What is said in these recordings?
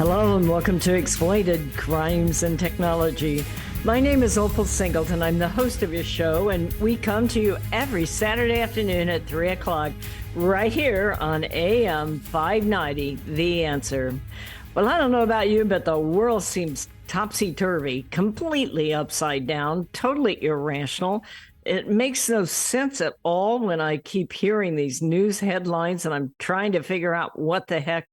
Hello and welcome to Exploited Crimes and Technology. My name is Opal Singleton. I'm the host of your show, and we come to you every Saturday afternoon at 3 o'clock right here on AM 590, The Answer. Well, I don't know about you, but the world seems topsy-turvy, completely upside down, totally irrational. It makes no sense at all when I keep hearing these news headlines, and I'm trying to figure out what the heck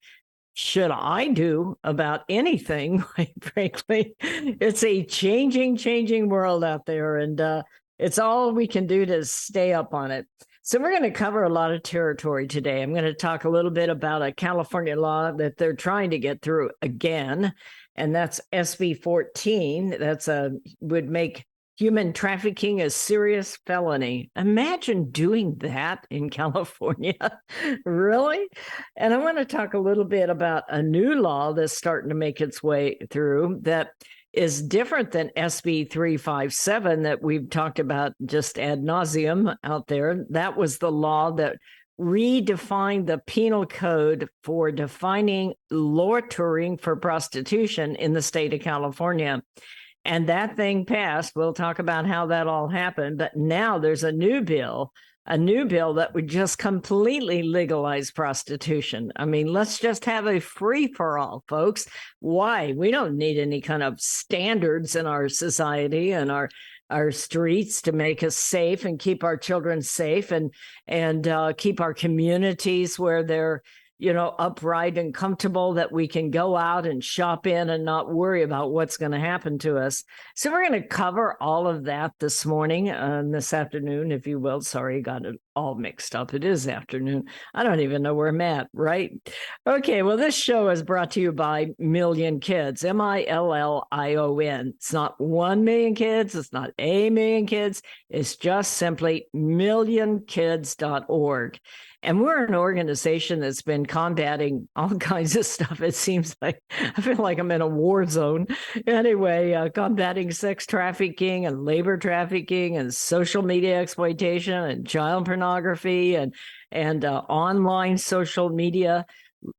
should I do about anything, quite frankly. It's a changing world out there, and it's all we can do to stay up on it. So we're going to cover a lot of territory today. I'm going to talk a little bit about a California law that they're trying to get through again, and that's SB 14. Would make human trafficking a serious felony. Imagine doing that in California. Really? And I want to talk a little bit about a new law that's starting to make its way through that is different than SB 357 that we've talked about just ad nauseum out there. That was the law that redefined the penal code for defining loitering for prostitution in the state of California. And that thing passed. We'll talk about how that all happened. But now there's a new bill that would just completely legalize prostitution. I mean, let's just have a free-for-all, folks. Why? We don't need any kind of standards in our society and our streets to make us safe and keep our children safe and keep our communities where they're upright and comfortable, that we can go out and shop in and not worry about what's going to happen to us. So we're going to cover all of that this morning, this afternoon, if you will. Sorry, got it all mixed up. It is afternoon. I don't even know where I'm at, right? Okay, well, this show is brought to you by Million Kids, MILLION. It's not 1 million kids. It's not a million kids. It's just simply millionkids.org. And we're an organization that's been combating all kinds of stuff. It seems like I feel like I'm in a war zone. Anyway, combating sex trafficking and labor trafficking and social media exploitation and child pornography and online social media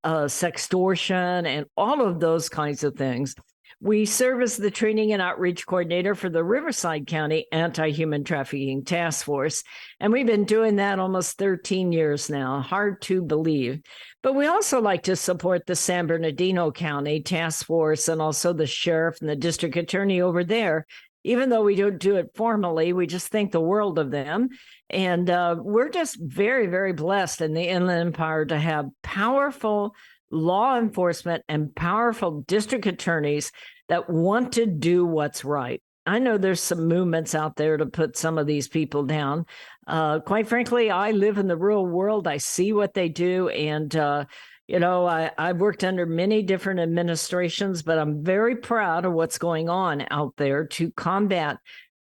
sextortion and all of those kinds of things. We serve as the training and outreach coordinator for the Riverside County Anti-Human Trafficking Task Force, and we've been doing that almost 13 years now. Hard to believe. But we also like to support the San Bernardino County Task Force and also the sheriff and the district attorney over there. Even though we don't do it formally, we just think the world of them. And we're just very, very blessed in the Inland Empire to have powerful law enforcement and powerful district attorneys that want to do what's right. I know there's some movements out there to put some of these people down. Quite frankly, I live in the real world. I see what they do. And, I've worked under many different administrations, but I'm very proud of what's going on out there to combat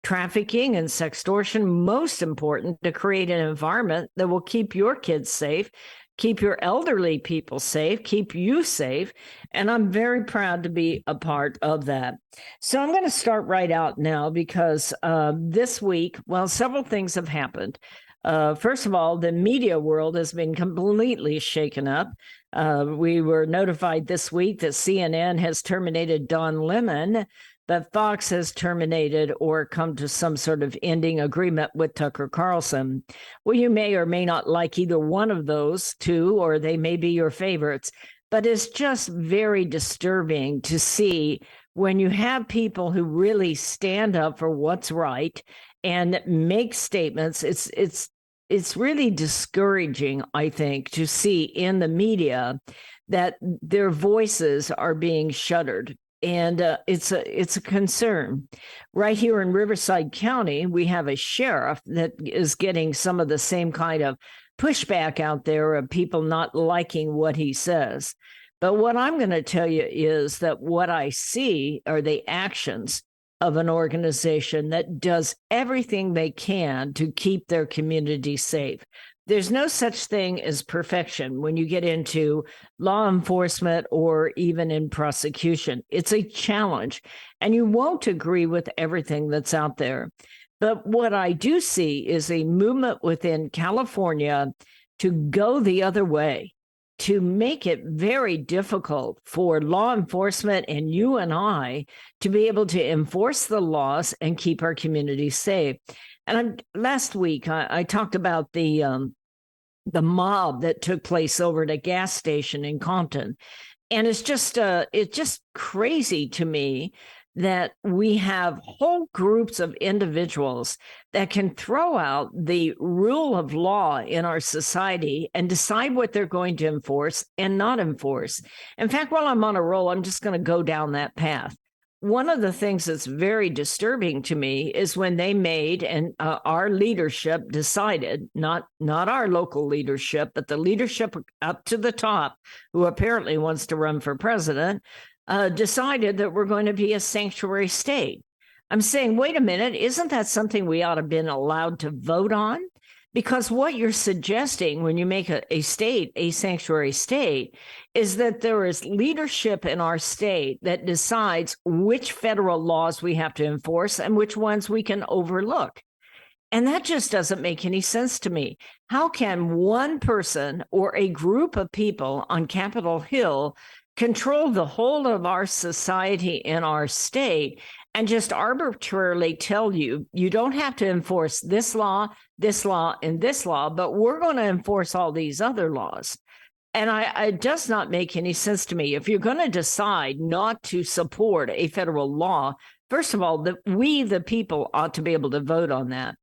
trafficking and sextortion. Most important, to create an environment that will keep your kids safe, keep your elderly people safe, keep you safe. And I'm very proud to be a part of that. So I'm going to start right out now because this week, several things have happened. First of all, the media world has been completely shaken up. We were notified this week that CNN has terminated Don Lemon, but Fox has terminated or come to some sort of ending agreement with Tucker Carlson. Well, you may or may not like either one of those two, or they may be your favorites, but it's just very disturbing to see when you have people who really stand up for what's right and make statements. It's really discouraging, I think, to see in the media that their voices are being shuttered. And it's a concern. Right here in Riverside County, we have a sheriff that is getting some of the same kind of pushback out there of people not liking what he says. But what I'm going to tell you is that what I see are the actions of an organization that does everything they can to keep their community safe. There's no such thing as perfection when you get into law enforcement or even in prosecution. It's a challenge, and you won't agree with everything that's out there. But what I do see is a movement within California to go the other way to make it very difficult for law enforcement and you and I to be able to enforce the laws and keep our communities safe. And last week, I talked about the mob that took place over at a gas station in Compton. And it's just crazy to me that we have whole groups of individuals that can throw out the rule of law in our society and decide what they're going to enforce and not enforce. In fact, while I'm on a roll, I'm just going to go down that path. One of the things that's very disturbing to me is when they made, and our leadership decided, not our local leadership, but the leadership up to the top, who apparently wants to run for president, decided that we're going to be a sanctuary state. I'm saying, wait a minute, isn't that something we ought to have been allowed to vote on? Because what you're suggesting when you make a state a sanctuary state is that there is leadership in our state that decides which federal laws we have to enforce and which ones we can overlook. And that just doesn't make any sense to me. How can one person or a group of people on Capitol Hill control the whole of our society in our state and just arbitrarily tell you, you don't have to enforce this law, and this law, but we're going to enforce all these other laws? And it does not make any sense to me. If you're going to decide not to support a federal law, first of all, we, the people, ought to be able to vote on that.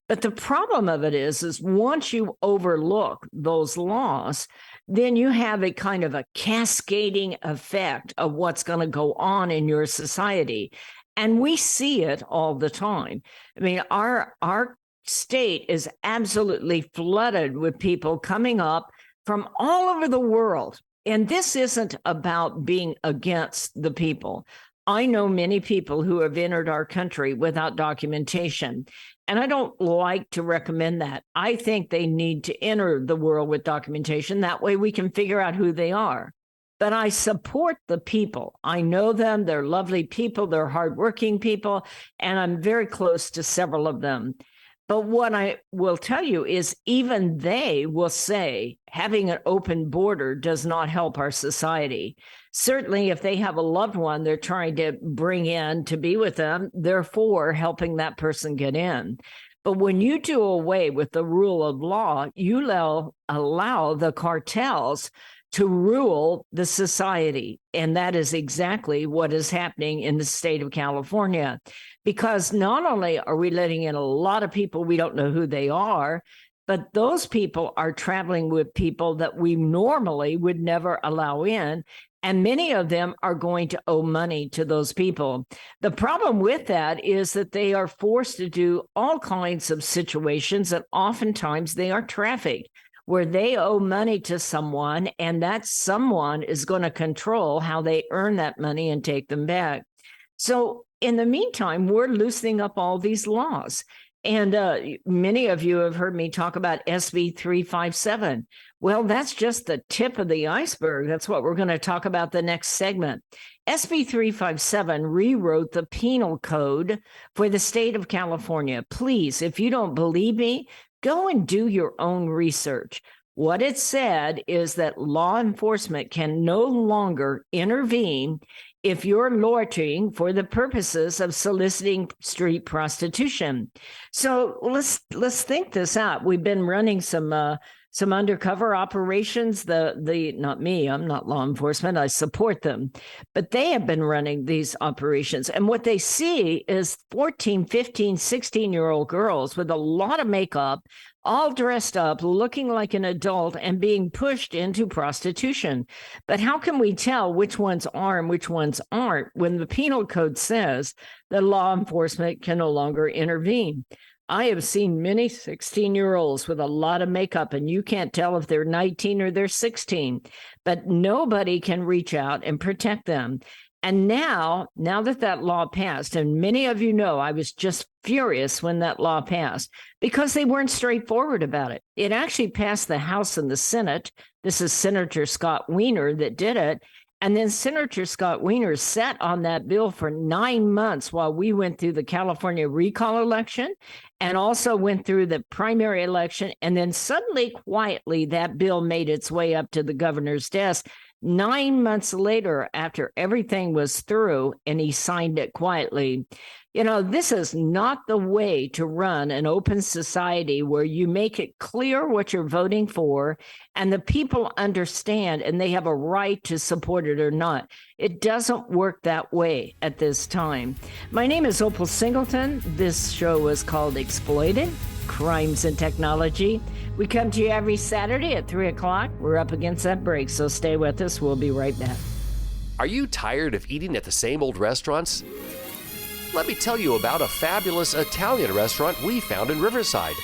But the problem of it is once you overlook those laws, then you have a kind of a cascading effect of what's going to go on in your society. And we see it all the time. I mean, our state is absolutely flooded with people coming up from all over the world. And this isn't about being against the people. I know many people who have entered our country without documentation, and I don't like to recommend that. I think they need to enter the world with documentation. That way we can figure out who they are. But I support the people. I know them. They're lovely people. They're hardworking people, and I'm very close to several of them. But what I will tell you is even they will say having an open border does not help our society. Certainly, if they have a loved one they're trying to bring in to be with them, they're for helping that person get in. But when you do away with the rule of law, you allow the cartels to rule the society. And that is exactly what is happening in the state of California. Because not only are we letting in a lot of people, we don't know who they are, but those people are traveling with people that we normally would never allow in. And many of them are going to owe money to those people. The problem with that is that they are forced to do all kinds of situations, and oftentimes they are trafficked, where they owe money to someone, and that someone is going to control how they earn that money and take them back. So in the meantime, we're loosening up all these laws. And many of you have heard me talk about SB 357. Well, that's just the tip of the iceberg. That's what we're going to talk about the next segment. SB 357 rewrote the penal code for the state of California. Please, if you don't believe me, go and do your own research. What it said is that law enforcement can no longer intervene if you're loitering for the purposes of soliciting street prostitution. So let's think this out. We've been running some undercover operations. Not me, I'm not law enforcement, I support them, but they have been running these operations. And what they see is 14, 15, 16-year-old girls with a lot of makeup, all dressed up, looking like an adult, and being pushed into prostitution. But how can we tell which ones are and which ones aren't when the penal code says that law enforcement can no longer intervene? I have seen many 16-year-olds with a lot of makeup, and you can't tell if they're 19 or they're 16, but nobody can reach out and protect them. And now that law passed, and many of you know I was just furious when that law passed because they weren't straightforward about it. It actually passed the House and the Senate. This is Senator Scott Wiener that did it. And then Senator Scott Wiener sat on that bill for 9 months while we went through the California recall election and also went through the primary election. And then suddenly, quietly, that bill made its way up to the governor's desk 9 months later after everything was through, and he signed it quietly. You know, this is not the way to run an open society where you make it clear what you're voting for and the people understand and they have a right to support it or not. It doesn't work that way at this time. My name is Opal Singleton. This show is called Exploited: Crimes and Technology. We come to you every Saturday at 3 o'clock. We're up against that break, so stay with us. We'll be right back. Are you tired of eating at the same old restaurants? Let me tell you about a fabulous Italian restaurant we found in Riverside,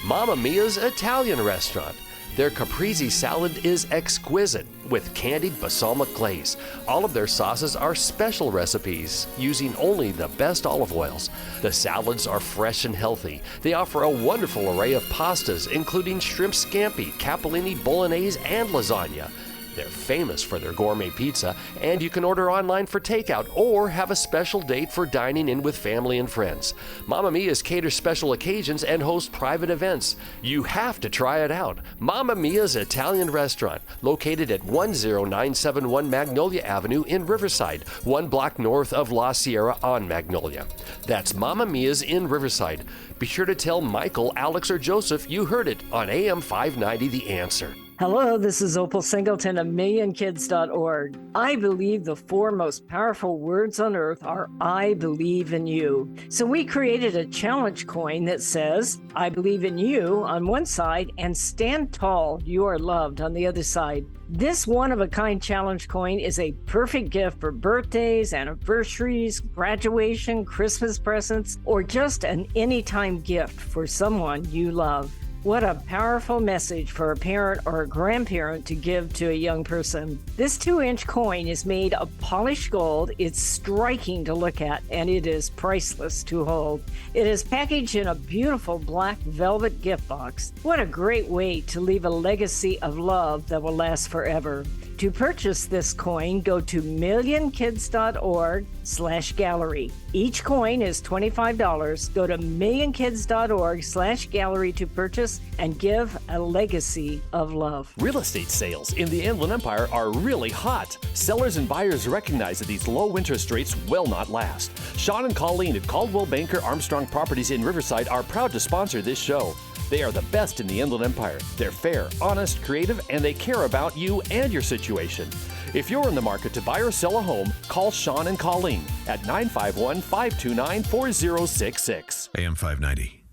Mamma Mia's Italian Restaurant. Their caprese salad is exquisite with candied balsamic glaze. All of their sauces are special recipes using only the best olive oils. The salads are fresh and healthy. They offer a wonderful array of pastas, including shrimp scampi, capellini, bolognese, and lasagna. They're famous for their gourmet pizza, and you can order online for takeout or have a special date for dining in with family and friends. Mamma Mia's caters special occasions and hosts private events. You have to try it out. Mamma Mia's Italian Restaurant, located at 10971 Magnolia Avenue in Riverside, 1 block north of La Sierra on Magnolia. That's Mamma Mia's in Riverside. Be sure to tell Michael, Alex, or Joseph you heard it on AM 590 The Answer. Hello, this is Opal Singleton of millionkids.org. I believe the 4 most powerful words on earth are I believe in you. So we created a challenge coin that says, I believe in you on one side and stand tall, you are loved on the other side. This one-of-a-kind challenge coin is a perfect gift for birthdays, anniversaries, graduation, Christmas presents, or just an anytime gift for someone you love. What a powerful message for a parent or a grandparent to give to a young person. This 2-inch coin is made of polished gold. It's striking to look at, and it is priceless to hold. It is packaged in a beautiful black velvet gift box. What a great way to leave a legacy of love that will last forever. To purchase this coin, go to millionkids.org/gallery. Each coin is $25. Go to millionkids.org/gallery to purchase and give a legacy of love. Real estate sales in the Inland Empire are really hot. Sellers and buyers recognize that these low interest rates will not last. Sean and Colleen at Caldwell Banker Armstrong Properties in Riverside are proud to sponsor this show. They are the best in the Inland Empire. They're fair, honest, creative, and they care about you and your situation. If you're in the market to buy or sell a home, call Sean and Colleen at 951-529-4066. AM 590,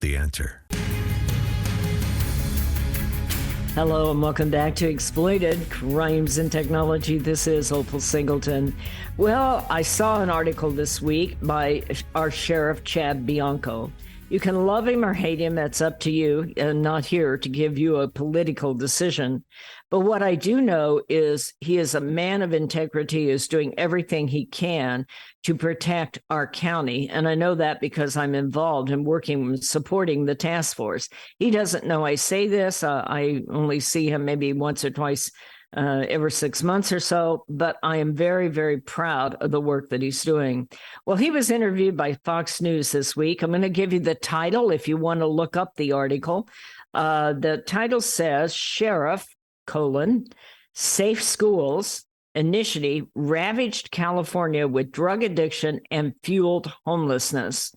The Answer. Hello and welcome back to Exploited: Crimes and Technology. This is Opal Singleton. Well, I saw an article this week by our Sheriff, Chad Bianco. You can love him or hate him, that's up to you, and not here to give you a political decision. But what I do know is he is a man of integrity, is doing everything he can to protect our county. And I know that because I'm involved in working, supporting the task force. He doesn't know I say this. I only see him maybe once or twice every 6 months or so, but I am very, very proud of the work that he's doing. Well, he was interviewed by Fox News this week. I'm going to give you the title if you want to look up the article. The title says, Sheriff, Safe Schools Initiative ravaged California with drug addiction and fueled homelessness.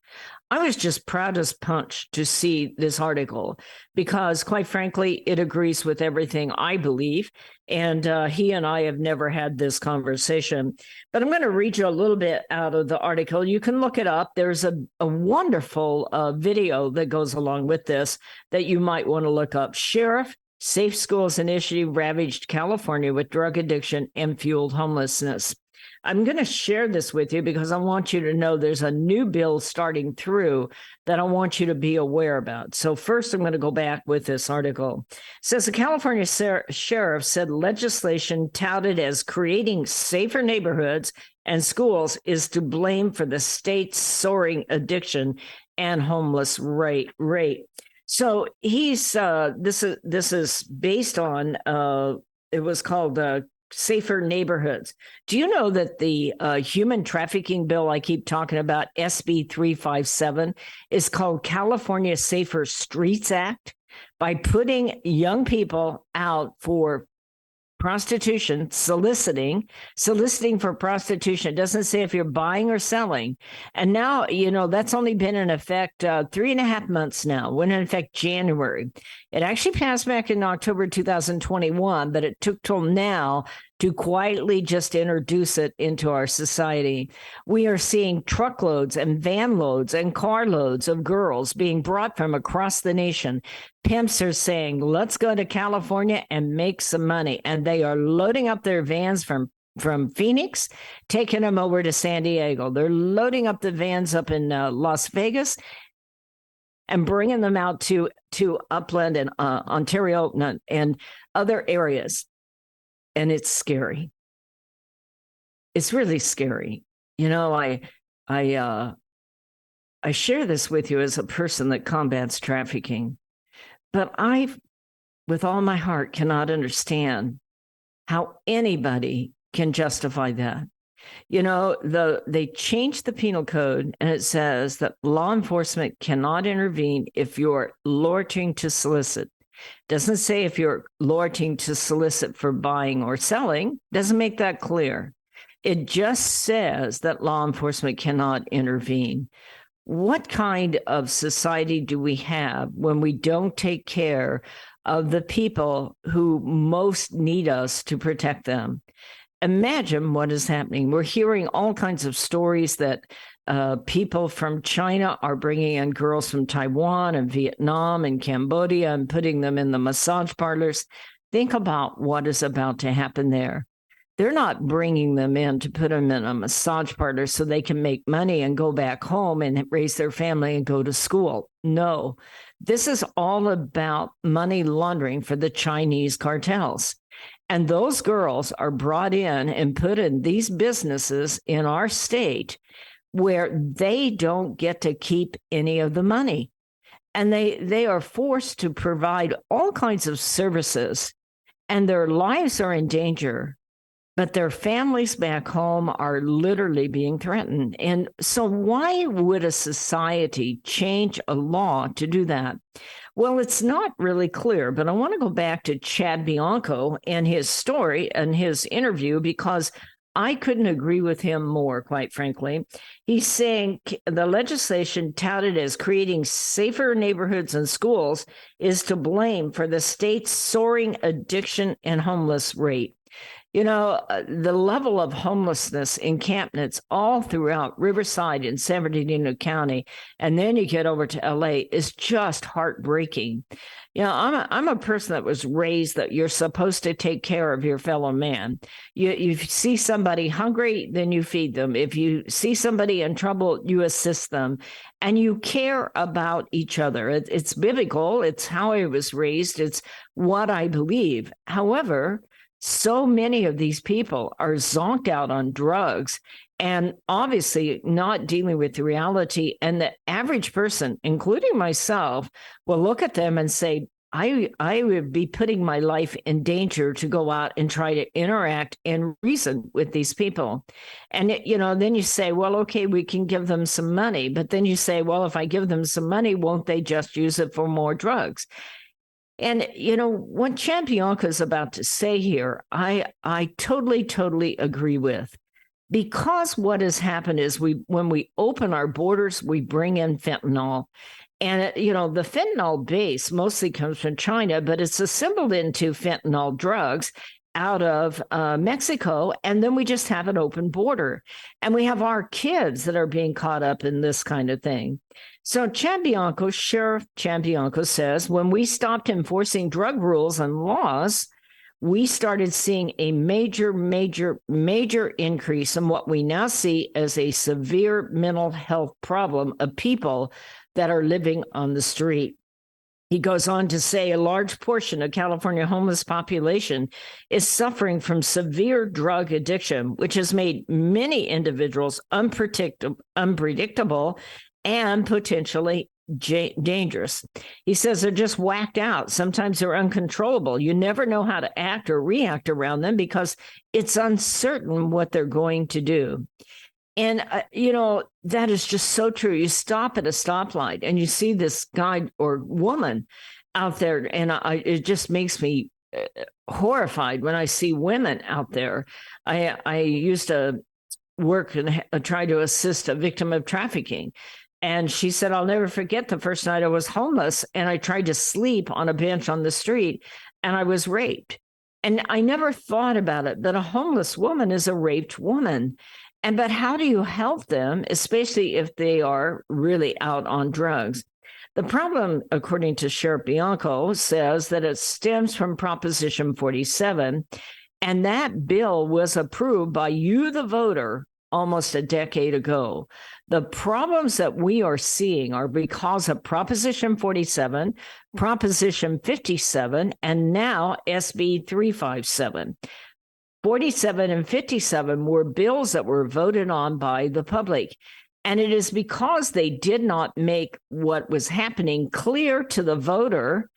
I was just proud as punch to see this article because, quite frankly, it agrees with everything I believe. And he and I have never had this conversation. But I'm going to read you a little bit out of the article. You can look it up. There's a wonderful video that goes along with this that you might want to look up. Sheriff, Safe Schools Initiative ravaged California with drug addiction and fueled homelessness. I'm going to share this with you because I want you to know there's a new bill starting through that I want you to be aware about. So first, I'm going to go back with this article. It says the California sheriff said legislation touted as creating safer neighborhoods and schools is to blame for the state's soaring addiction and homeless rate. So he's this is based on it was called safer neighborhoods. Do you know that the human trafficking bill I keep talking about, SB 357, is called California Safer Streets Act? By putting young people out for prostitution, soliciting for prostitution. It doesn't say if you're buying or selling. And now, that's only been in effect 3.5 months now, went in effect January. It actually passed back in October 2021, but it took till now to quietly just introduce it into our society. We are seeing truckloads and van loads and carloads of girls being brought from across the nation. Pimps are saying, let's go to California and make some money. And they are loading up their vans from Phoenix, taking them over to San Diego. They're loading up the vans up in Las Vegas and bringing them out to Upland and Ontario and other areas. And it's scary. It's really scary. I share this with you as a person that combats trafficking, but I, with all my heart, cannot understand how anybody can justify that. They changed the penal code, and it says that law enforcement cannot intervene if you're luring to solicit. Doesn't say if you're luring to solicit for buying or selling. Doesn't make that clear. It just says that law enforcement cannot intervene. What kind of society do we have when we don't take care of the people who most need us to protect them? Imagine what is happening. We're hearing all kinds of stories that people from China are bringing in girls from Taiwan and Vietnam and Cambodia and putting them in the massage parlors. Think about what is about to happen there. They're not bringing them in to put them in a massage parlor so they can make money and go back home and raise their family and go to school. No, this is all about money laundering for the Chinese cartels. And those girls are brought in and put in these businesses in our state where they don't get to keep any of the money. And they are forced to provide all kinds of services, and their lives are in danger, but their families back home are literally being threatened. And so why would a society change a law to do that? Well, it's not really clear, but I want to go back to Chad Bianco and his story and his interview, because I couldn't agree with him more, quite frankly. He's saying the legislation touted as creating safer neighborhoods and schools is to blame for the state's soaring addiction and homeless rate. The level of homelessness encampments all throughout Riverside and San Bernardino County, and then you get over to LA, is just heartbreaking. I'm a person that was raised that you're supposed to take care of your fellow man. You see somebody hungry, then you feed them. If you see somebody in trouble, you assist them, and you care about each other. It's biblical. It's how I was raised. It's what I believe. However, so many of these people are zonked out on drugs and obviously not dealing with the reality. And the average person, including myself, will look at them and say, I would be putting my life in danger to go out and try to interact and reason with these people. And, then you say, well, okay, we can give them some money. But then you say, well, if I give them some money, won't they just use it for more drugs? And, what Chad Bianco is about to say here, I totally agree with. Because what has happened is when we open our borders, we bring in fentanyl. And, the fentanyl base mostly comes from China, but it's assembled into fentanyl drugs out of Mexico. And then we just have an open border. And we have our kids that are being caught up in this kind of thing. So Sheriff Chad Bianco says, when we stopped enforcing drug rules and laws, we started seeing a major increase in what we now see as a severe mental health problem of people that are living on the street. He goes on to say a large portion of California homeless population is suffering from severe drug addiction, which has made many individuals unpredictable and potentially dangerous. He says they're just whacked out. Sometimes they're uncontrollable. You never know how to act or react around them because it's uncertain what they're going to do. And, that is just so true. You stop at a stoplight and you see this guy or woman out there, and it just makes me horrified when I see women out there. I used to work and try to assist a victim of trafficking. And she said, I'll never forget the first night I was homeless and I tried to sleep on a bench on the street and I was raped. And I never thought about it, but a homeless woman is a raped woman. But how do you help them, especially if they are really out on drugs? The problem, according to Sheriff Bianco, says that it stems from Proposition 47, and that bill was approved by you, the voter, almost a decade ago. The problems that we are seeing are because of Proposition 47, Proposition 57, and now SB 357. 47 and 57 were bills that were voted on by the public. And it is because they did not make what was happening clear to the voter,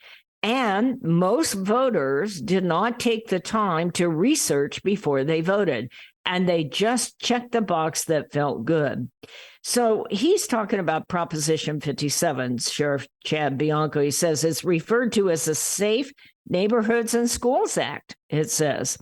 and most voters did not take the time to research before they voted, and they just checked the box that felt good. So he's talking about Proposition 57, Sheriff Chad Bianco. He says it's referred to as the Safe Neighborhoods and Schools Act, it says.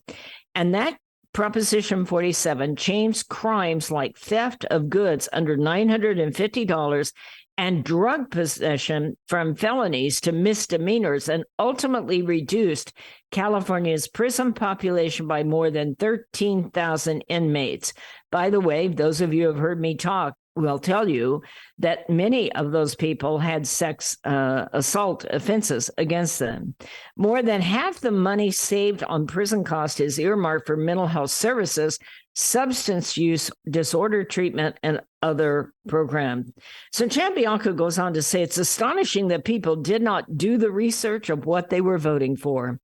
And that Proposition 47 changed crimes like theft of goods under $950 and drug possession from felonies to misdemeanors, and ultimately reduced California's prison population by more than 13,000 inmates. By the way, those of you who have heard me talk will tell you that many of those people had sex assault offenses against them. More than half the money saved on prison cost is earmarked for mental health services, substance use disorder treatment, and other programs. So Chad Bianco goes on to say it's astonishing that people did not do the research of what they were voting for.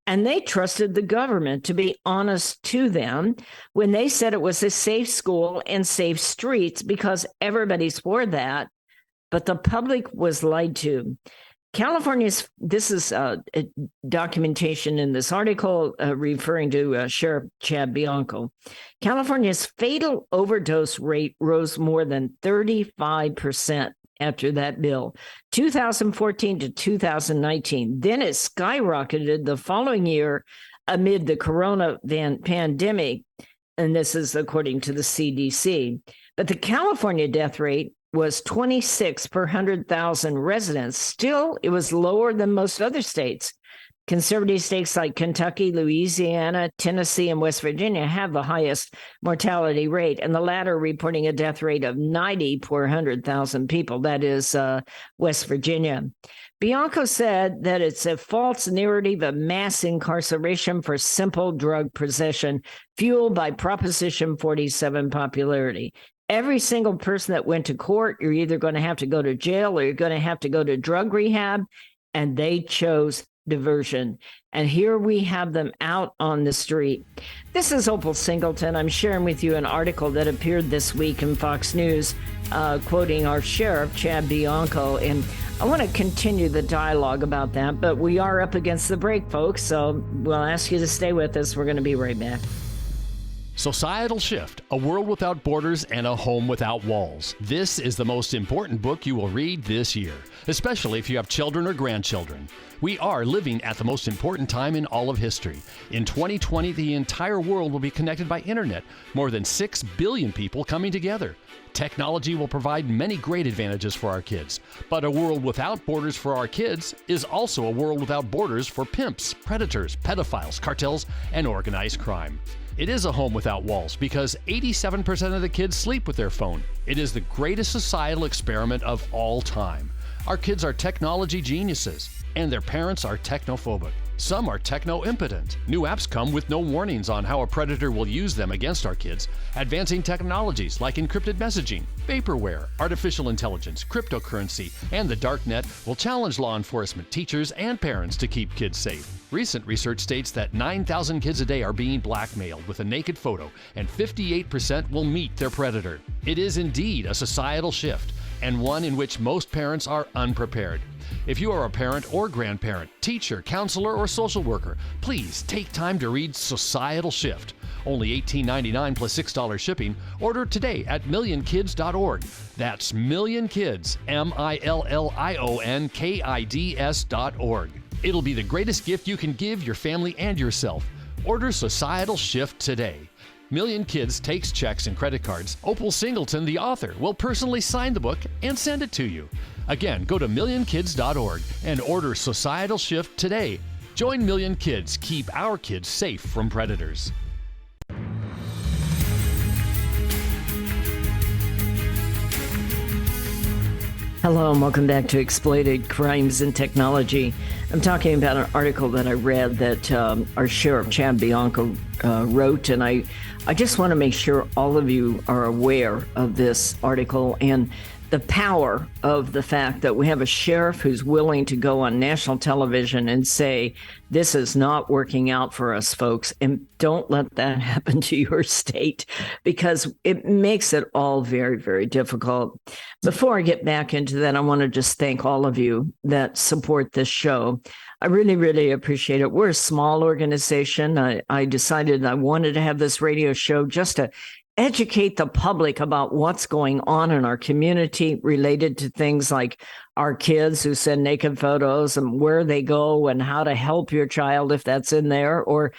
And they trusted the government to be honest to them when they said it was a safe school and safe streets, because everybody's for that. But the public was lied to. This is documentation in this article referring to Sheriff Chad Bianco. California's fatal overdose rate rose more than 35% after that bill, 2014 to 2019. Then it skyrocketed the following year amid the corona pandemic, and this is according to the CDC. But the California death rate was 26 per 100,000 residents. Still, it was lower than most other states. Conservative states like Kentucky, Louisiana, Tennessee, and West Virginia have the highest mortality rate, and the latter reporting a death rate of 90 per 100,000 people. That is West Virginia. Bianco said that it's a false narrative of mass incarceration for simple drug possession, fueled by Proposition 47 popularity. Every single person that went to court, you're either going to have to go to jail or you're going to have to go to drug rehab, and they chose diversion. And here we have them out on the street. This is Opal Singleton. I'm sharing with you an article that appeared this week in Fox News, quoting our sheriff, Chad Bianco. And I want to continue the dialogue about that, but we are up against the break, folks. So we'll ask you to stay with us. We're going to be right back. Societal Shift, A World Without Borders and a Home Without Walls. This is the most important book you will read this year, especially if you have children or grandchildren. We are living at the most important time in all of history. In 2020, the entire world will be connected by internet, more than 6 billion people coming together. Technology will provide many great advantages for our kids, but a world without borders for our kids is also a world without borders for pimps, predators, pedophiles, cartels, and organized crime. It is a home without walls because 87% of the kids sleep with their phone. It is the greatest societal experiment of all time. Our kids are technology geniuses, and their parents are technophobic. Some are techno-impotent. New apps come with no warnings on how a predator will use them against our kids. Advancing technologies like encrypted messaging, vaporware, artificial intelligence, cryptocurrency, and the dark net will challenge law enforcement, teachers, and parents to keep kids safe. Recent research states that 9,000 kids a day are being blackmailed with a naked photo, and 58% will meet their predator. It is indeed a societal shift. and one in which most parents are unprepared. If you are a parent or grandparent, teacher, counselor, or social worker, please take time to read Societal Shift. Only $18.99 plus $6 shipping. Order today at millionkids.org. That's millionkids, millionkids.org. It'll be the greatest gift you can give your family and yourself. Order Societal Shift today. Million Kids takes checks and credit cards. Opal Singleton, the author, will personally sign the book and send it to you. Again, go to millionkids.org and order Societal Shift today. Join Million Kids. Keep our kids safe from predators. Hello and welcome back to Exploited Crimes and Technology. I'm talking about an article that I read that our Sheriff Chad Bianco wrote, and I just want to make sure all of you are aware of this article and the power of the fact that we have a sheriff who's willing to go on national television and say, this is not working out for us, folks, and don't let that happen to your state, because it makes it all very, very difficult. Before I get back into that, I want to just thank all of you that support this show. I really, really appreciate it. We're a small organization. I decided I wanted to have this radio show just to educate the public about what's going on in our community related to things like our kids who send naked photos and where they go and how to help your child if that's in there, or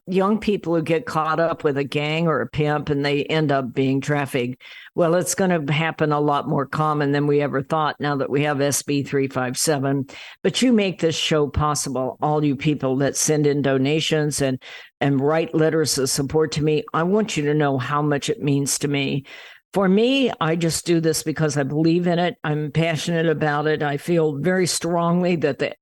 young people who get caught up with a gang or a pimp and they end up being trafficked. Well, it's going to happen a lot more common than we ever thought now that we have SB 357. But you make this show possible, all you people that send in donations and write letters of support to me. I want you to know how much it means to me. For me, I just do this because I believe in it. I'm passionate about it. I feel very strongly that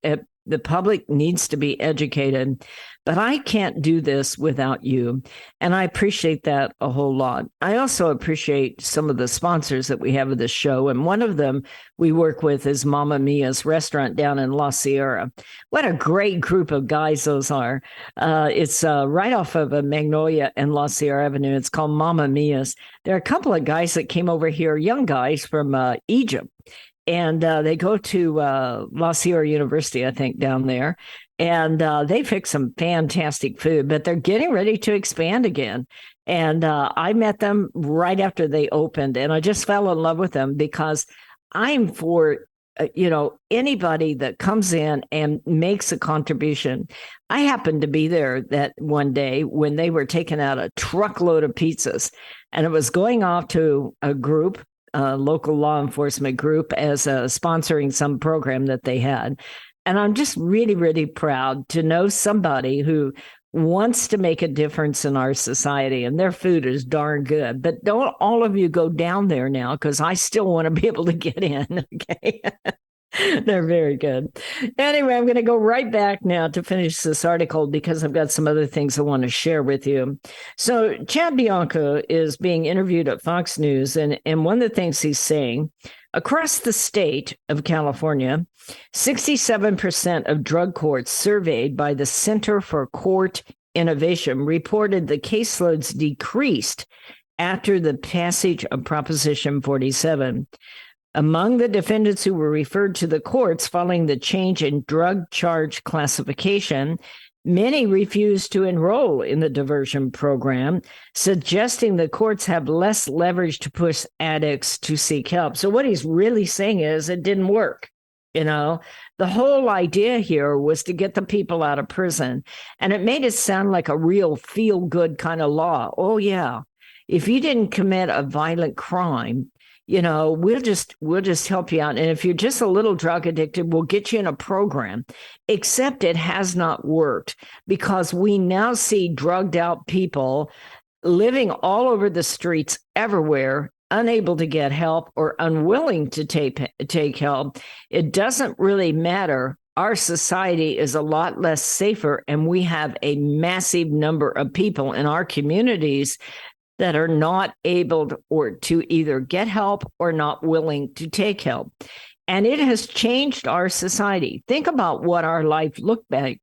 the public needs to be educated, but I can't do this without you. And I appreciate that a whole lot. I also appreciate some of the sponsors that we have of this show. And one of them we work with is Mamma Mia's restaurant down in La Sierra. What a great group of guys those are. It's right off of Magnolia and La Sierra Avenue. It's called Mamma Mia's. There are a couple of guys that came over here, young guys from Egypt. And they go to La Sierra University, I think, down there. And they fix some fantastic food, but they're getting ready to expand again. And I met them right after they opened, and I just fell in love with them because I'm for, anybody that comes in and makes a contribution. I happened to be there that one day when they were taking out a truckload of pizzas, and it was going off to a group, a local law enforcement group, as sponsoring some program that they had. And I'm just really, really proud to know somebody who wants to make a difference in our society, and their food is darn good. But don't all of you go down there now, because I still want to be able to get in, okay? They're very good. Anyway, I'm going to go right back now to finish this article because I've got some other things I want to share with you. So Chad Bianco is being interviewed at Fox News, and one of the things he's saying, across the state of California, 67% of drug courts surveyed by the Center for Court Innovation reported the caseloads decreased after the passage of Proposition 47. Among the defendants who were referred to the courts following the change in drug charge classification, many refused to enroll in the diversion program, suggesting the courts have less leverage to push addicts to seek help. So what he's really saying is it didn't work. The whole idea here was to get the people out of prison, and it made it sound like a real feel-good kind of law. Oh, yeah. If you didn't commit a violent crime, we'll just help you out. And if you're just a little drug addicted, we'll get you in a program. Except it has not worked, because we now see drugged out people living all over the streets everywhere, unable to get help or unwilling to take help. It doesn't really matter. Our society is a lot less safer, and we have a massive number of people in our communities that are not able to either get help or not willing to take help. And it has changed our society. Think about what our life looked back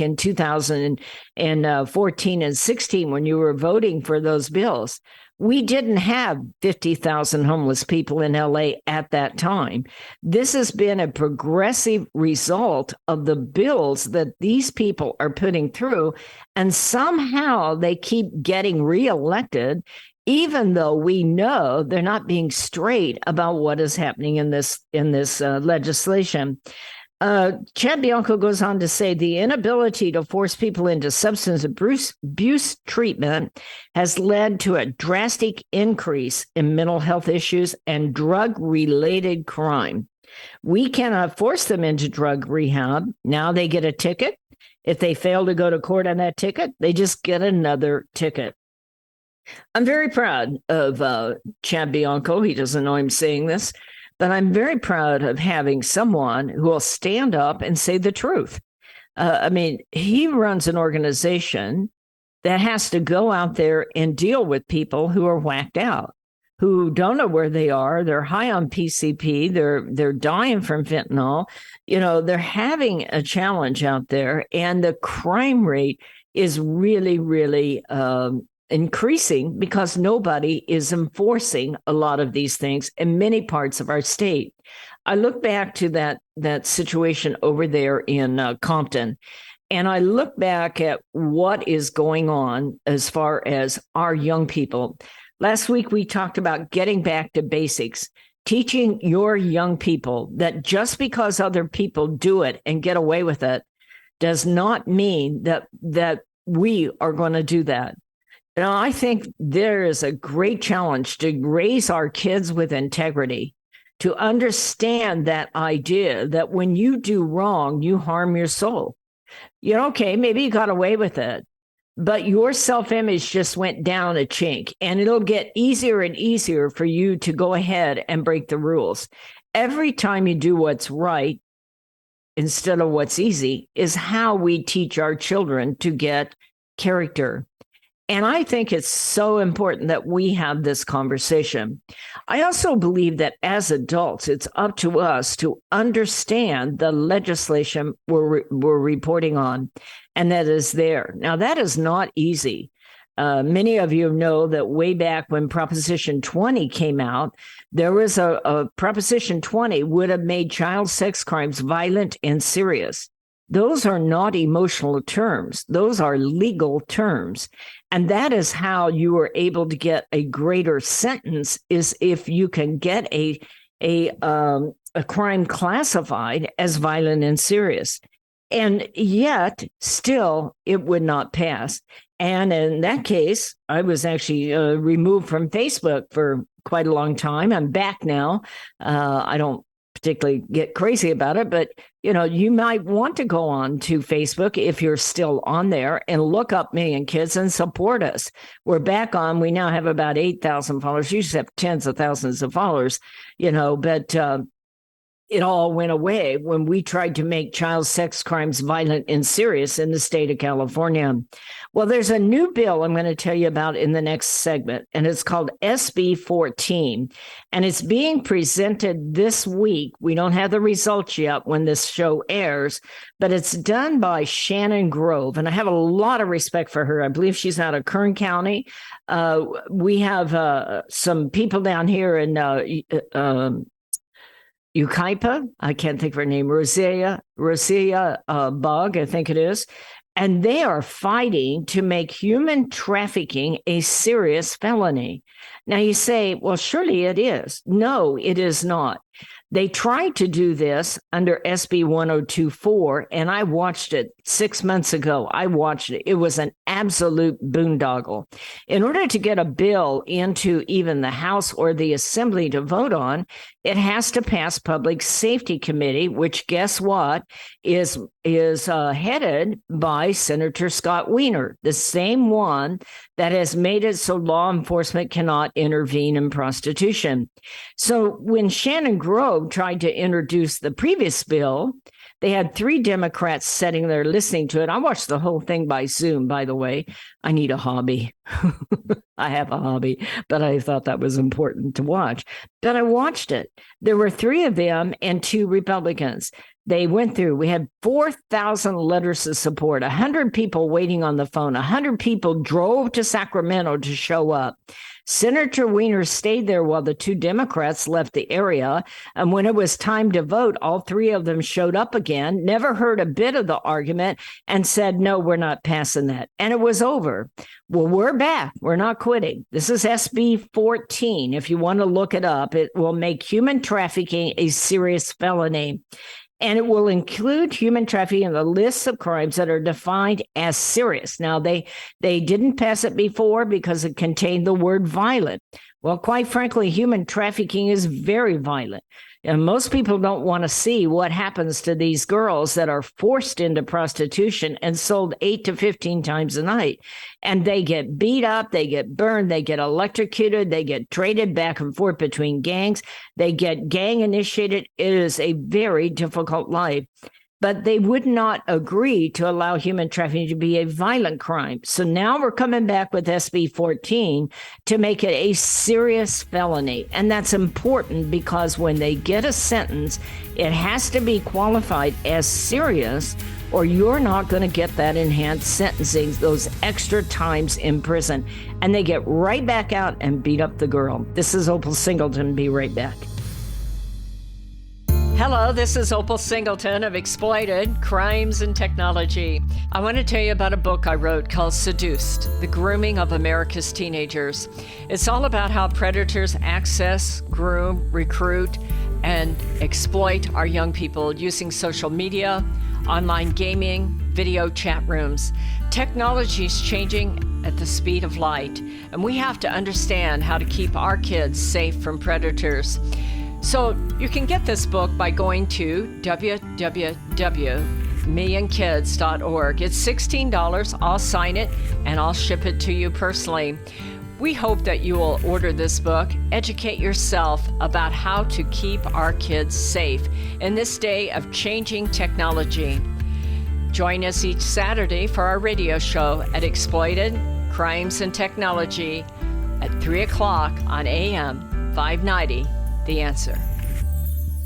in 2014 and 16 when you were voting for those bills. We didn't have 50,000 homeless people in LA at that time. This has been a progressive result of the bills that these people are putting through, and somehow they keep getting reelected, even though we know they're not being straight about what is happening in this legislation. Chad Bianco goes on to say the inability to force people into substance abuse treatment has led to a drastic increase in mental health issues and drug-related crime. We cannot force them into drug rehab. Now they get a ticket. If they fail to go to court on that ticket, they just get another ticket. I'm very proud of Chad Bianco. He doesn't know I'm saying this, but I'm very proud of having someone who will stand up and say the truth. He runs an organization that has to go out there and deal with people who are whacked out, who don't know where they are. They're high on PCP. They're dying from fentanyl. They're having a challenge out there, and the crime rate is really, really increasing because nobody is enforcing a lot of these things in many parts of our state. I look back to that situation over there in Compton, and I look back at what is going on as far as our young people. Last week, we talked about getting back to basics, teaching your young people that just because other people do it and get away with it does not mean that we are going to do that. I think there is a great challenge to raise our kids with integrity, to understand that idea that when you do wrong, you harm your soul. Okay, maybe you got away with it, but your self-image just went down a chink, and it'll get easier and easier for you to go ahead and break the rules. Every time you do what's right instead of what's easy is how we teach our children to get character. And I think it's so important that we have this conversation. I also believe that as adults, it's up to us to understand the legislation we're reporting on, and that is there. Now, that is not easy. Many of you know that way back when Proposition 20 came out, there was a Proposition 20 would have made child sex crimes violent and serious. Those are not emotional terms. Those are legal terms. And that is how you are able to get a greater sentence, is if you can get a crime classified as violent and serious. And yet, still, it would not pass. And in that case, I was actually removed from Facebook for quite a long time. I'm back now. I don't particularly get crazy about it, but you might want to go on to Facebook if you're still on there and look up me and kids and support us. We're back on. We now have about 8,000 followers. You used to have tens of thousands of followers, but it all went away when we tried to make child sex crimes violent and serious in the state of California. Well, there's a new bill I'm going to tell you about in the next segment, and it's called SB 14, and it's being presented this week. We don't have the results yet when this show airs, but it's done by Shannon Grove, and I have a lot of respect for her. I believe she's out of Kern County. We have some people down here in Ukaipa, I can't think of her name, Rosia Bug, I think it is. And they are fighting to make human trafficking a serious felony. Now you say, well, surely it is. No, it is not. They tried to do this under SB 1024, and I watched it 6 months ago. I watched it. It was an absolute boondoggle. In order to get a bill into even the House or the Assembly to vote on, it has to pass Public Safety Committee, which, guess what, is headed by Senator Scott Wiener, the same one that has made it so law enforcement cannot intervene in prostitution. So when Shannon Grove tried to introduce the previous bill, They had 3 Democrats sitting there listening to it. I watched the whole thing by Zoom, by the way. I need a hobby. I have a hobby, but I thought that was important to watch. But I watched it. There were 3 of them and 2 Republicans. They went through, we had 4,000 letters of support, 100 people waiting on the phone, 100 people drove to Sacramento to show up. Senator Weiner stayed there while the 2 Democrats left the area. And when it was time to vote, all 3 of them showed up again, never heard a bit of the argument, and said, no, we're not passing that. And it was over. Well, we're back. We're not quitting. This is SB 14. If you want to look it up, it will make human trafficking a serious felony. And it will include human trafficking in the list of crimes that are defined as serious. Now, they didn't pass it before because it contained the word violent. Well, quite frankly, human trafficking is very violent. And most people don't want to see what happens to these girls that are forced into prostitution and sold 8 to 15 times a night. And they get beat up, they get burned, they get electrocuted, they get traded back and forth between gangs, they get gang initiated. It is a very difficult life. But they would not agree to allow human trafficking to be a violent crime. So now we're coming back with SB 14 to make it a serious felony. And that's important because when they get a sentence, it has to be qualified as serious, or you're not going to get that enhanced sentencing, those extra times in prison. And they get right back out and beat up the girl. This is Opal Singleton. Be right back. Hello, this is Opal Singleton of Exploited Crimes and Technology. I want to tell you about a book I wrote called Seduced, The Grooming of America's Teenagers. It's all about how predators access, groom, recruit, and exploit our young people using social media, online gaming, video chat rooms. Technology is changing at the speed of light, and we have to understand how to keep our kids safe from predators. So you can get this book by going to www.millionkids.org. It's $16. I'll sign it and I'll ship it to you personally. We hope that you will order this book, educate yourself about how to keep our kids safe in this day of changing technology. Join us each Saturday for our radio show at Exploited Crimes and Technology at 3 o'clock on AM 590. The Answer.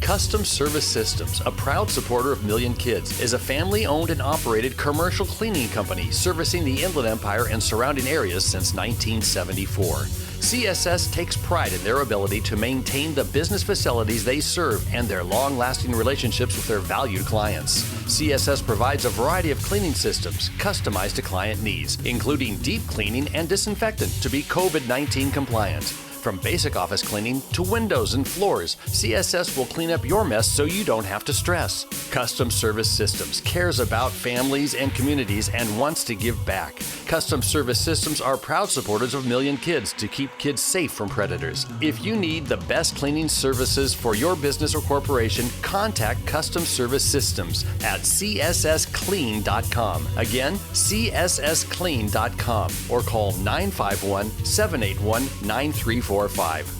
Custom Service Systems, a proud supporter of Million Kids, is a family-owned and operated commercial cleaning company servicing the Inland Empire and surrounding areas since 1974. CSS takes pride in their ability to maintain the business facilities they serve and their long-lasting relationships with their valued clients. CSS provides a variety of cleaning systems customized to client needs, including deep cleaning and disinfectant to be COVID-19 compliant. From basic office cleaning to windows and floors, CSS will clean up your mess so you don't have to stress. Custom Service Systems cares about families and communities and wants to give back. Custom Service Systems are proud supporters of Million Kids to keep kids safe from predators. If you need the best cleaning services for your business or corporation, contact Custom Service Systems at cssclean.com. Again, cssclean.com, or call 951-781-9345.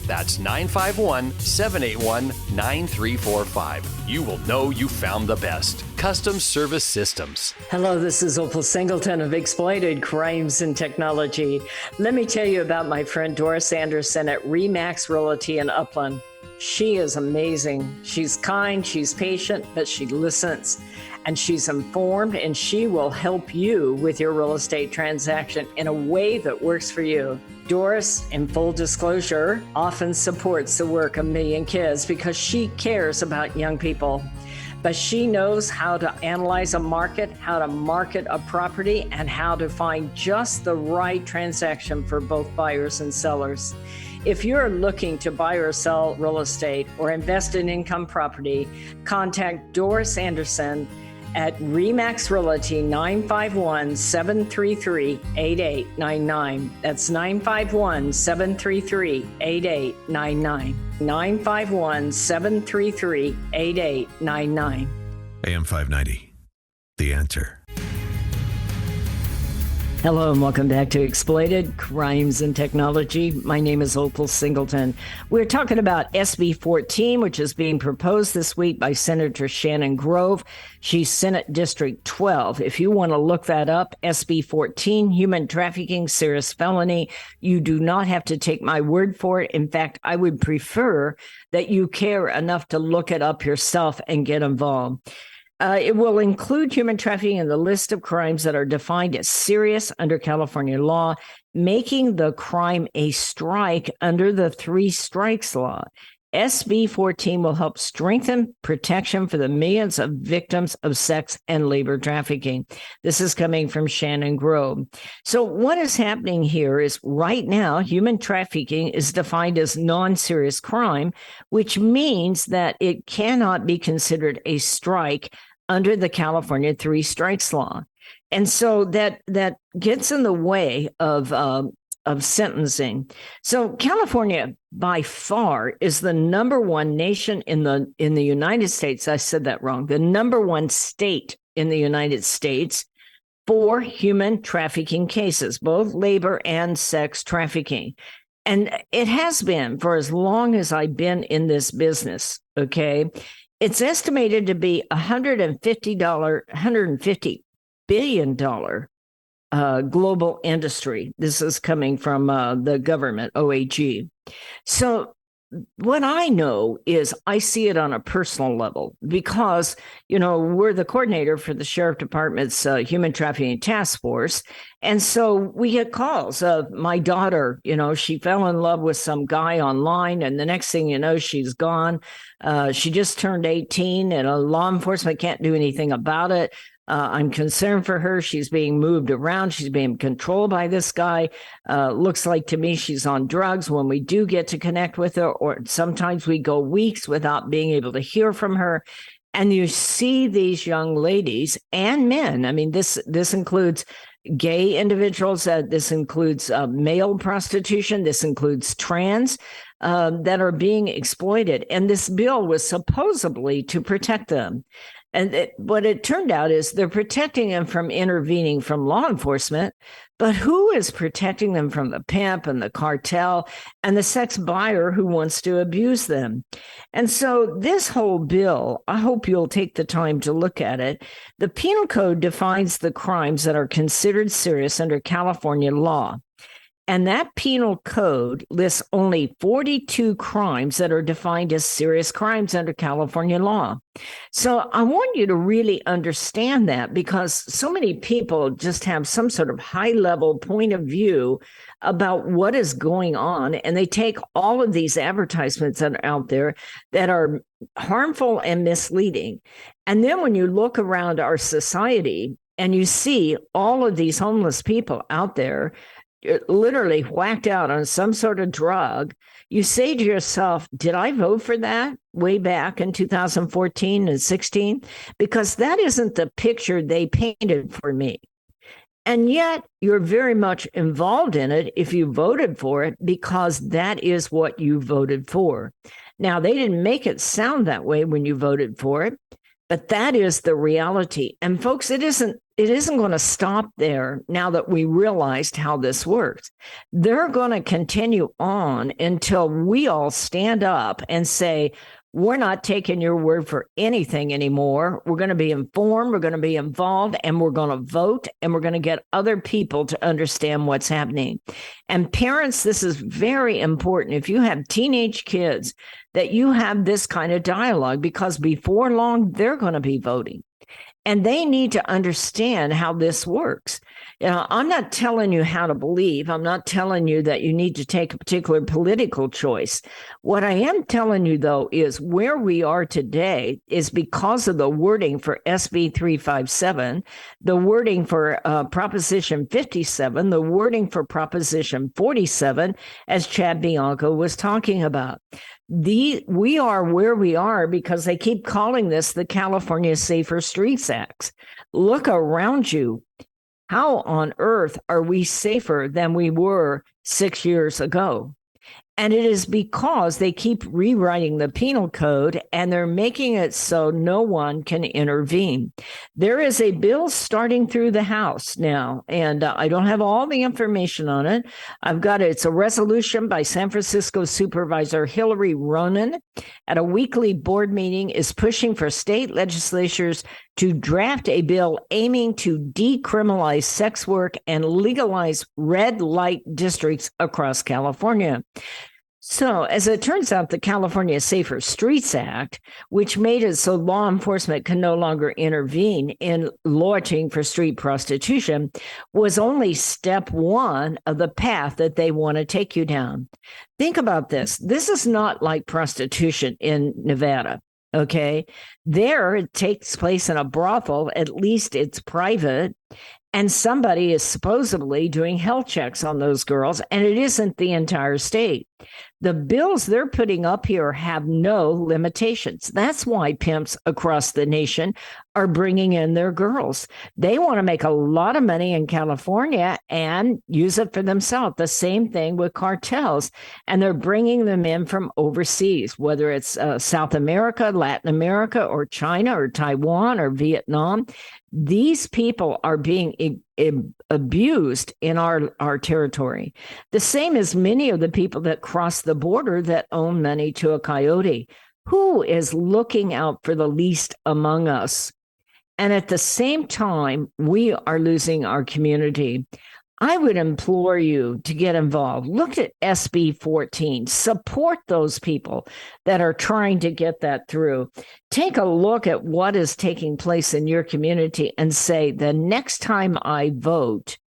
That's 951-781-9345. You will know you found the best. Custom Service Systems. Hello, this is Opal Singleton of Exploited Crimes and Technology. Let me tell you about my friend Doris Anderson at Remax Realty in Upland. She is amazing. She's kind, she's patient, but she listens. And she's informed, and she will help you with your real estate transaction in a way that works for you. Doris, in full disclosure, often supports the work of Million Kids because she cares about young people. But she knows how to analyze a market, how to market a property, and how to find just the right transaction for both buyers and sellers. If you're looking to buy or sell real estate or invest in income property, contact Doris Anderson at Remax Realty 951-733-8899. That's 951-733-8899. 951-733-8899. AM 590. The Answer. Hello and welcome back to Exploited Crimes and Technology. My name is Opal Singleton. We're talking about SB 14, which is being proposed this week by Senator Shannon Grove. She's Senate District 12. If you want to look that up, SB 14, human trafficking, serious felony. You do not have to take my word for it. In fact, I would prefer that you care enough to look it up yourself and get involved. It will include human trafficking in the list of crimes that are defined as serious under California law, making the crime a strike under the 3 strikes law. SB 14 will help strengthen protection for the millions of victims of sex and labor trafficking. This is coming from Shannon Grove. So what is happening here is right now, human trafficking is defined as non-serious crime, which means that it cannot be considered a strike under the California 3 strikes law. And so that gets in the way of sentencing. So California by far is the number one nation in the United States. I said that wrong. The number one state in the United States for human trafficking cases, both labor and sex trafficking. And it has been for as long as I've been in this business, okay? It's estimated to be $150 billion global industry. This is coming from the government, OAG. So what I know is I see it on a personal level because, we're the coordinator for the Sheriff Department's Human Trafficking Task Force. And so we get calls of my daughter, she fell in love with some guy online. And the next thing you know, she's gone. She just turned 18 and law enforcement can't do anything about it. I'm concerned for her. She's being moved around. She's being controlled by this guy. Looks like to me she's on drugs when we do get to connect with her, or sometimes we go weeks without being able to hear from her. And you see these young ladies and men. I mean, this includes gay individuals. This includes male prostitution. This includes trans that are being exploited. And this bill was supposedly to protect them. And what it turned out is they're protecting them from intervening from law enforcement, but who is protecting them from the pimp and the cartel and the sex buyer who wants to abuse them? And so this whole bill, I hope you'll take the time to look at it. The Penal Code defines the crimes that are considered serious under California law. And that penal code lists only 42 crimes that are defined as serious crimes under California law. So I want you to really understand that because so many people just have some sort of high-level point of view about what is going on, and they take all of these advertisements that are out there that are harmful and misleading. And then when you look around our society and you see all of these homeless people out there literally whacked out on some sort of drug, you say to yourself, did I vote for that way back in 2014 and 16? Because that isn't the picture they painted for me. And yet you're very involved involved in it if you voted for it, because that is what you voted for. Now, they didn't make it sound that way when you voted for it, but that is the reality. And folks, it isn't going to stop there now that we realized how this works. They're going to continue on until we all stand up and say, we're not taking your word for anything anymore. We're going to be informed, we're going to be involved, and we're going to vote, and we're going to get other people to understand what's happening. And parents, this is very important. If you have teenage kids, that you have this kind of dialogue, because before long, they're going to be voting. And they need to understand how this works. I'm not telling you how to believe. I'm not telling you that you need to take a particular political choice. What I am telling you, though, is where we are today is because of the wording for SB 357, the wording for Proposition 57, the wording for Proposition 47, as Chad Bianco was talking about. We are where we are because they keep calling this the California Safer Streets Act. Look around you. How on earth are we safer than we were 6 years ago? And it is because they keep rewriting the penal code and they're making it so no one can intervene. There is a bill starting through the House now, and I don't have all the information on it. It's a resolution by San Francisco Supervisor Hillary Ronen at a weekly board meeting is pushing for state legislatures to draft a bill aiming to decriminalize sex work and legalize red light districts across California. So, as it turns out, the California Safer Streets Act, which made it so law enforcement can no longer intervene in lodging for street prostitution, was only step one of the path that they want to take you down. Think about this. This is not like prostitution in Nevada. Okay. There, it takes place in a brothel. At least it's private. And somebody is supposedly doing health checks on those girls, and it isn't the entire state. The bills they're putting up here have no limitations. That's why pimps across the nation are bringing in their girls. They want to make a lot of money in California and use it for themselves. The same thing with cartels. And they're bringing them in from overseas, whether it's South America, Latin America, or China, or Taiwan, or Vietnam. These people are being abused in our territory. The same as many of the people that cross the border that own money to a coyote. Who is looking out for the least among us? And at the same time, we are losing our community. I would implore you to get involved. Look at SB 14. Support those people that are trying to get that through. Take a look at what is taking place in your community and say, the next time I vote,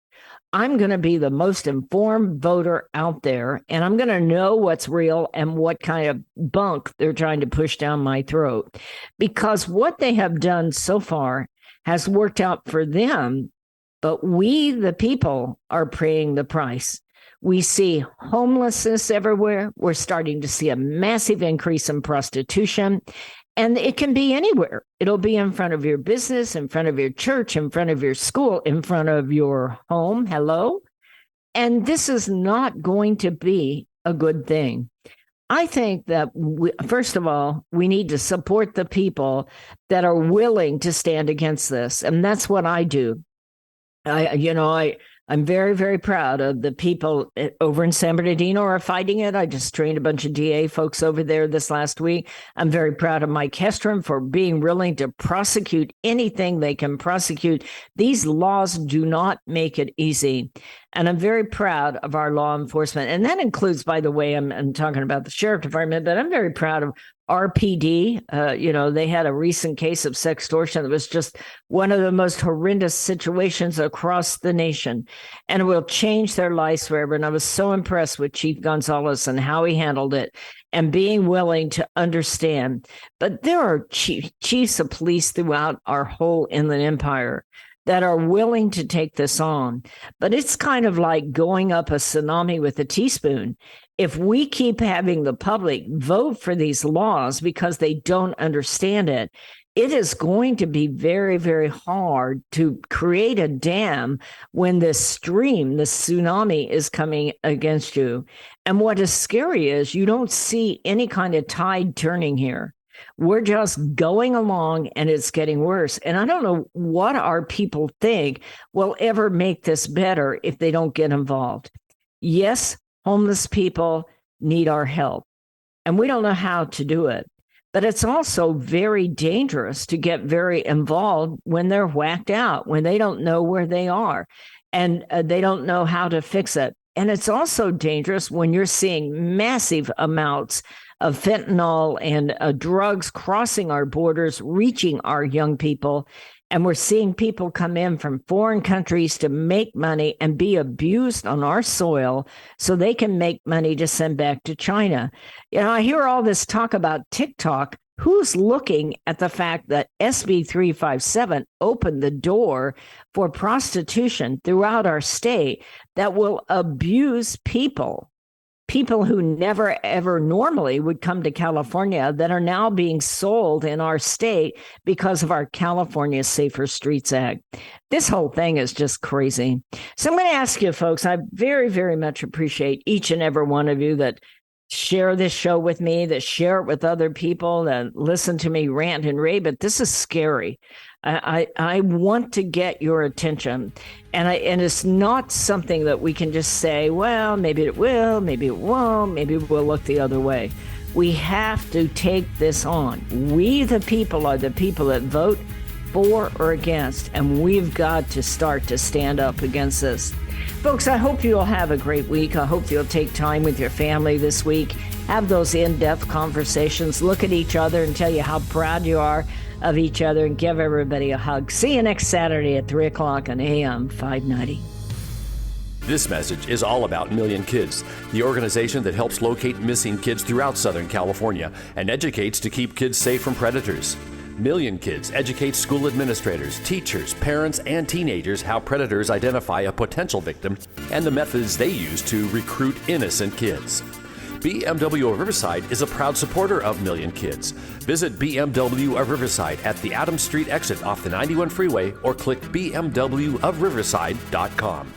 I'm going to be the most informed voter out there, and I'm going to know what's real and what kind of bunk they're trying to push down my throat. Because what they have done so far has worked out for them. But we, the people, are paying the price. We see homelessness everywhere. We're starting to see a massive increase in prostitution. And it can be anywhere. It'll be in front of your business, in front of your church, in front of your school, in front of your home. Hello? And this is not going to be a good thing. I think that, first of all, we need to support the people that are willing to stand against this. And that's what I do. I'm very, very proud of the people over in San Bernardino are fighting it. I just trained a bunch of DA folks over there this last week. I'm very proud of Mike Hestrom for being willing to prosecute anything they can prosecute. These laws do not make it easy. And I'm very proud of our law enforcement. And that includes, by the way, I'm talking about the sheriff department, but I'm very proud of RPD. They had a recent case of sextortion that was just one of the most horrendous situations across the nation. And it will change their lives forever. And I was so impressed with Chief Gonzalez and how he handled it and being willing to understand. But there are chiefs of police throughout our whole Inland Empire that are willing to take this on. But it's kind of like going up a tsunami with a teaspoon. If we keep having the public vote for these laws because they don't understand it, it is going to be very, very hard to create a dam when this stream, the tsunami, is coming against you. And what is scary is you don't see any kind of tide turning here. We're just going along and it's getting worse. And I don't know what our people think will ever make this better if they don't get involved. Yes, homeless people need our help, and we don't know how to do it. But it's also very dangerous to get very involved when they're whacked out, when they don't know where they are and they don't know how to fix it. And it's also dangerous when you're seeing massive amounts of fentanyl and drugs crossing our borders, reaching our young people. And we're seeing people come in from foreign countries to make money and be abused on our soil so they can make money to send back to China. I hear all this talk about TikTok. Who's looking at the fact that SB 357 opened the door for prostitution throughout our state that will abuse people who never, ever normally would come to California that are now being sold in our state because of our California Safer Streets Act. This whole thing is just crazy. So I'm going to ask you, folks, I very, very much appreciate each and every one of you that share this show with me, that share it with other people, that listen to me rant and rave. But this is scary. I want to get your attention, and it's not something that we can just say, well, maybe it will, maybe it won't, maybe we'll look the other way. We have to take this on. We, the people, are the people that vote for or against, and we've got to start to stand up against this. Folks, I hope you'll have a great week. I hope you'll take time with your family this week, have those in-depth conversations, look at each other and tell you how proud you are of each other, and give everybody a hug. See you next Saturday at 3 o'clock on AM 590. This message is all about Million Kids, the organization that helps locate missing kids throughout Southern California and educates to keep kids safe from predators. Million Kids educates school administrators, teachers, parents, and teenagers how predators identify a potential victim and the methods they use to recruit innocent kids. BMW of Riverside is a proud supporter of Million Kids. Visit BMW of Riverside at the Adams Street exit off the 91 freeway or click bmwofriverside.com.